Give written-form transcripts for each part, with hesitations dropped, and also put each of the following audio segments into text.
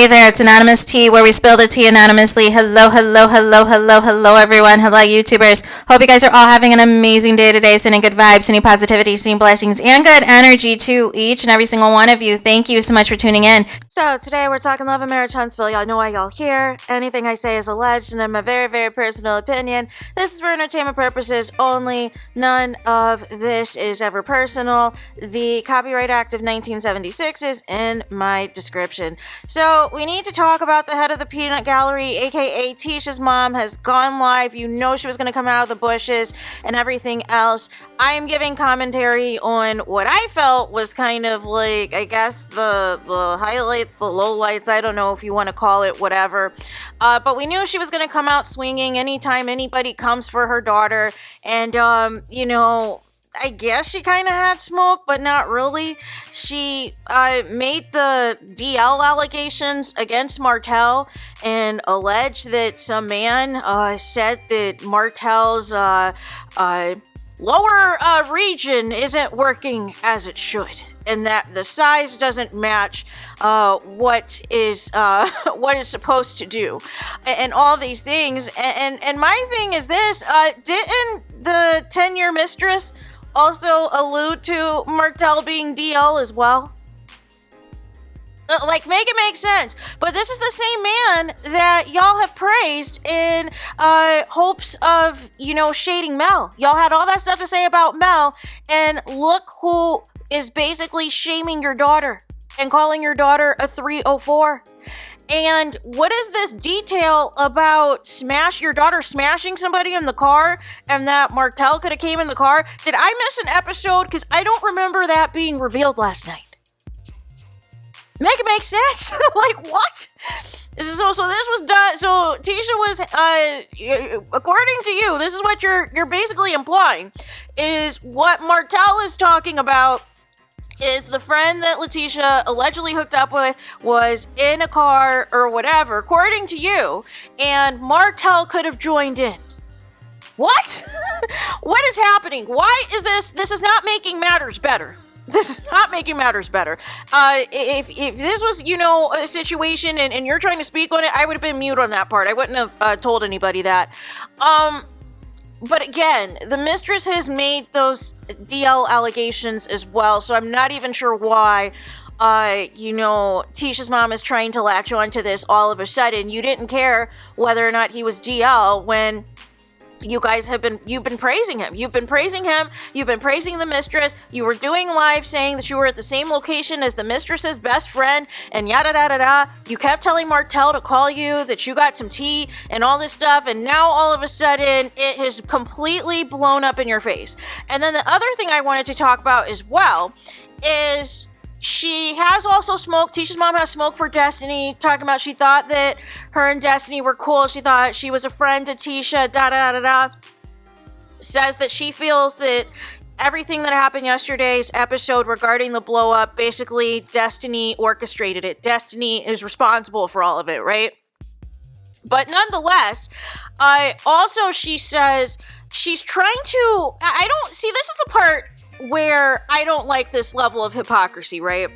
there, it's Anonymous Tea, where we spill the tea anonymously. Hello, hello, hello, hello, hello, everyone. Hello, YouTubers. Hope you guys are all having an amazing day today, sending good vibes, sending positivity, sending blessings, and good energy to each and every single one of you. Thank you so much for tuning in. So today we're talking love and marriage, Huntsville. Y'all know why y'all here. Anything I say is alleged, and in my very, very personal opinion, this is for entertainment purposes only. None of this is ever personal. The Copyright Act of 1976 is in my description. So we need to talk about the head of the peanut gallery, aka Tisha's mom, has gone live. You know she was going to come out of the bushes and everything else. I am giving commentary on what I felt was kind of like, I guess, the highlights, the lowlights, I don't know if you want to call it whatever. But we knew she was going to come out swinging anytime anybody comes for her daughter. And, you know, I guess she kind of had smoke, but not really. She made the DL allegations against Martell and alleged that some man said that Martell's lower region isn't working as it should, and that the size doesn't match what is supposed to do, and all these things. And my thing is this: didn't the 10-year mistress also allude to Martell being DL as well? Like, make it make sense. But this is the same man that y'all have praised in hopes of, you know, shading Mel. Y'all had all that stuff to say about Mel, and look who is basically shaming your daughter and calling your daughter a 304. And what is this detail about your daughter smashing somebody in the car, and that Martell could have came in the car? Did I miss an episode? Because I don't remember that being revealed last night. Make it make sense. Like, what? So this was done. So Tisha was, according to you, this is what you're basically implying, is what Martell is talking about is the friend that Letitia allegedly hooked up with was in a car or whatever, according to you, and Martell could have joined in. What? What is happening? Why is this? This is not making matters better. This is not making matters better. If this was, you know, a situation and you're trying to speak on it, I would have been mute on that part. I wouldn't have told anybody that. But again, the mistress has made those DL allegations as well, so I'm not even sure why, you know, Tisha's mom is trying to latch on to this all of a sudden. You didn't care whether or not he was DL when you guys you've been praising him. You've been praising him. You've been praising the mistress. You were doing live saying that you were at the same location as the mistress's best friend and yada da da da. You kept telling Martell to call you, that you got some tea and all this stuff. And now all of a sudden it has completely blown up in your face. And then the other thing I wanted to talk about as well is she has also smoked. Tisha's mom has smoked for Destiny, talking about she thought that her and Destiny were cool. She thought she was a friend to Tisha, da da da da. Says that she feels that everything that happened yesterday's episode regarding the blow up, basically Destiny orchestrated it. Destiny is responsible for all of it, right? But nonetheless, also she says she's trying to, I don't see, this is the part where I don't like this level of hypocrisy, right?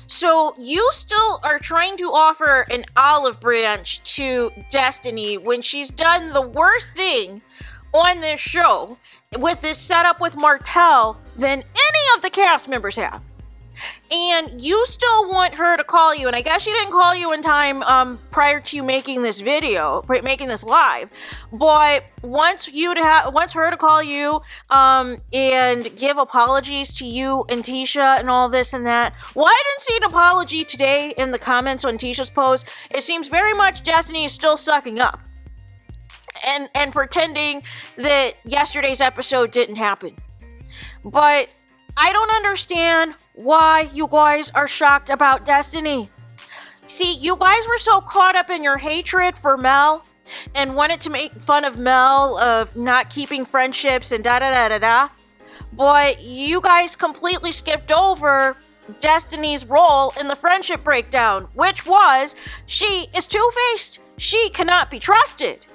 So you still are trying to offer an olive branch to Destiny when she's done the worst thing on this show with this setup with Martell than any of the cast members have. And you still want her to call you, and I guess she didn't call you in time prior to you making this video, making this live. But wants her to call you and give apologies to you and Tisha and all this and that. Well, I didn't see an apology today in the comments on Tisha's post. It seems very much Destiny is still sucking up and pretending that yesterday's episode didn't happen. But I don't understand why you guys are shocked about Destiny. See, you guys were so caught up in your hatred for Mel and wanted to make fun of Mel of not keeping friendships and da da da da da. But you guys completely skipped over Destiny's role in the friendship breakdown, which was she is two-faced. She cannot be trusted.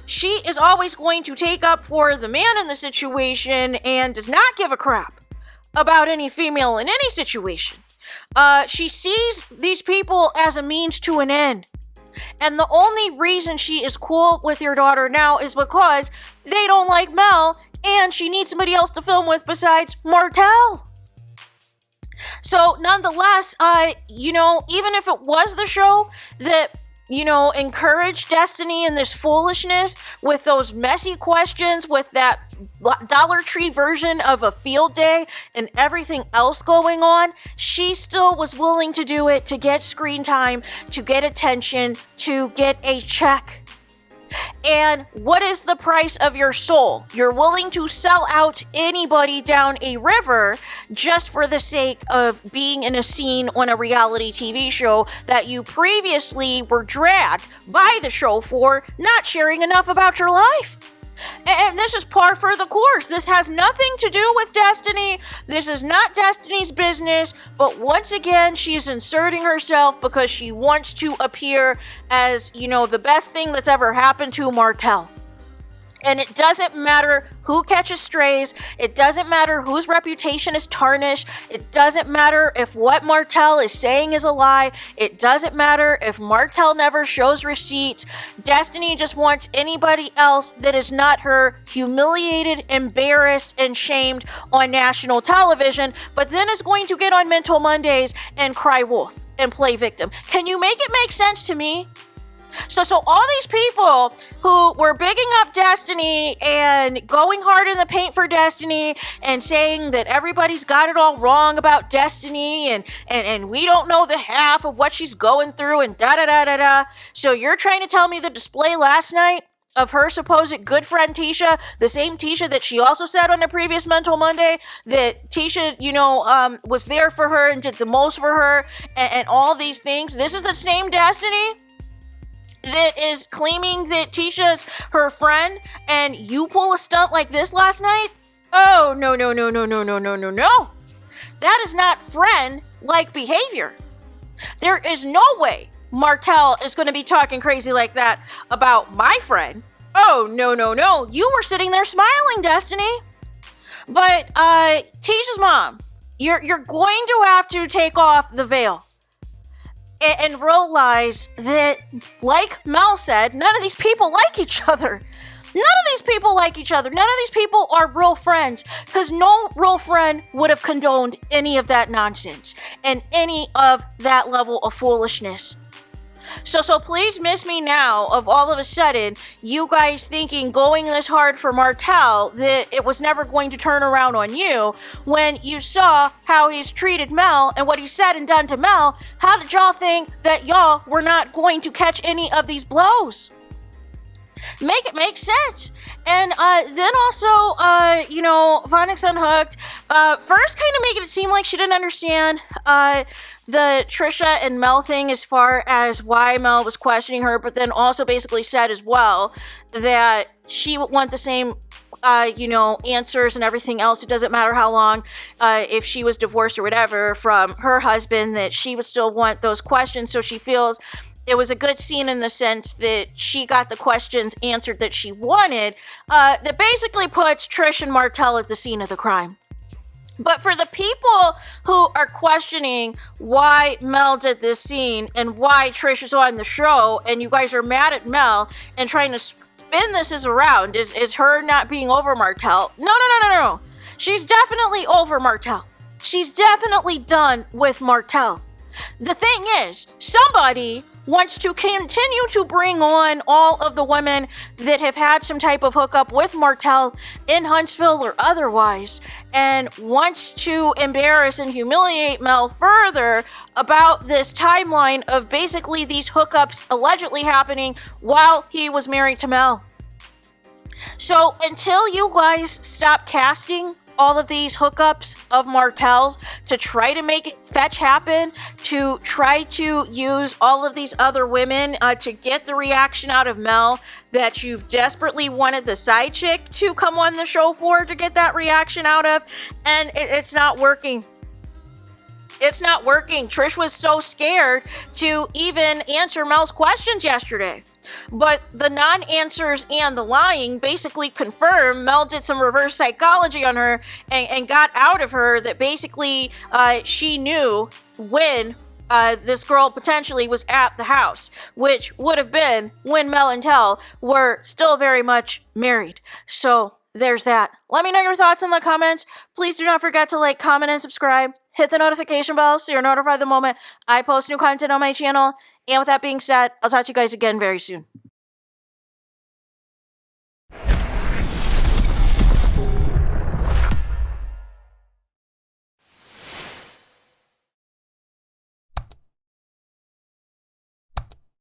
She is always going to take up for the man in the situation and does not give a crap about any female in any situation. She sees these people as a means to an end. And the only reason she is cool with your daughter now is because they don't like Mel and she needs somebody else to film with besides Martell. So nonetheless, even if it was the show that, encouraged Destiny and this foolishness with those messy questions, with that Dollar Tree version of a field day and everything else going on, she still was willing to do it to get screen time, to get attention, to get a check. And what is the price of your soul? You're willing to sell out anybody down a river just for the sake of being in a scene on a reality TV show that you previously were dragged by the show for not sharing enough about your life. And this is par for the course. This has nothing to do with Destiny. This is not Destiny's business. But once again, she's inserting herself because she wants to appear as, the best thing that's ever happened to Martell. And it doesn't matter who catches strays. It doesn't matter whose reputation is tarnished. It doesn't matter if what Martell is saying is a lie. It doesn't matter if Martell never shows receipts. Destiny just wants anybody else that is not her humiliated, embarrassed, and shamed on national television, but then is going to get on Mental Mondays and cry wolf and play victim. Can you make it make sense to me? So all these people who were bigging up Destiny and going hard in the paint for Destiny and saying that everybody's got it all wrong about Destiny and we don't know the half of what she's going through and da-da-da-da-da. So you're trying to tell me the display last night of her supposed good friend Tisha, the same Tisha that she also said on the previous Mental Monday, that Tisha, was there for her and did the most for her and all these things. This is the same Destiny that is claiming that Tisha's her friend, and you pull a stunt like this last night? Oh, no. That is not friend-like behavior. There is no way Martell is going to be talking crazy like that about my friend. Oh, no. You were sitting there smiling, Destiny. But, Tisha's mom, you're going to have to take off the veil and realize that, like Mel said, none of these people like each other. None of these people like each other. None of these people are real friends, because no real friend would have condoned any of that nonsense and any of that level of foolishness. So please miss me now of all of a sudden you guys thinking going this hard for Martell that it was never going to turn around on you when you saw how he's treated Mel and what he said and done to Mel. How did y'all think that y'all were not going to catch any of these blows? Make it make sense. And then also, Vonix Unhooked, first kind of making it seem like she didn't understand the Tisha and Mel thing as far as why Mel was questioning her, but then also basically said as well that she would want the same answers and everything else. It doesn't matter how long, if she was divorced or whatever from her husband, that she would still want those questions. So she feels it was a good scene in the sense that she got the questions answered that she wanted, that basically puts Trish and Martell at the scene of the crime. But for the people who are questioning why Mel did this scene and why Trish is on the show, and you guys are mad at Mel and trying to spin this as around, is her not being over Martell. No. She's definitely over Martell. She's definitely done with Martell. The thing is, somebody wants to continue to bring on all of the women that have had some type of hookup with Martell in Huntsville or otherwise, and wants to embarrass and humiliate Mel further about this timeline of basically these hookups allegedly happening while he was married to Mel. So until you guys stop casting all of these hookups of Martell's to try to make it fetch happen, to try to use all of these other women to get the reaction out of Mel that you've desperately wanted the side chick to come on the show for to get that reaction out of, and it's not working. It's not working. Trish was so scared to even answer Mel's questions yesterday. But the non-answers and the lying basically confirm Mel did some reverse psychology on her and got out of her that basically she knew when this girl potentially was at the house, which would have been when Mel and Tell were still very much married. So there's that. Let me know your thoughts in the comments. Please do not forget to like, comment, and subscribe. Hit the notification bell so you're notified the moment I post new content on my channel. And with that being said, I'll talk to you guys again very soon.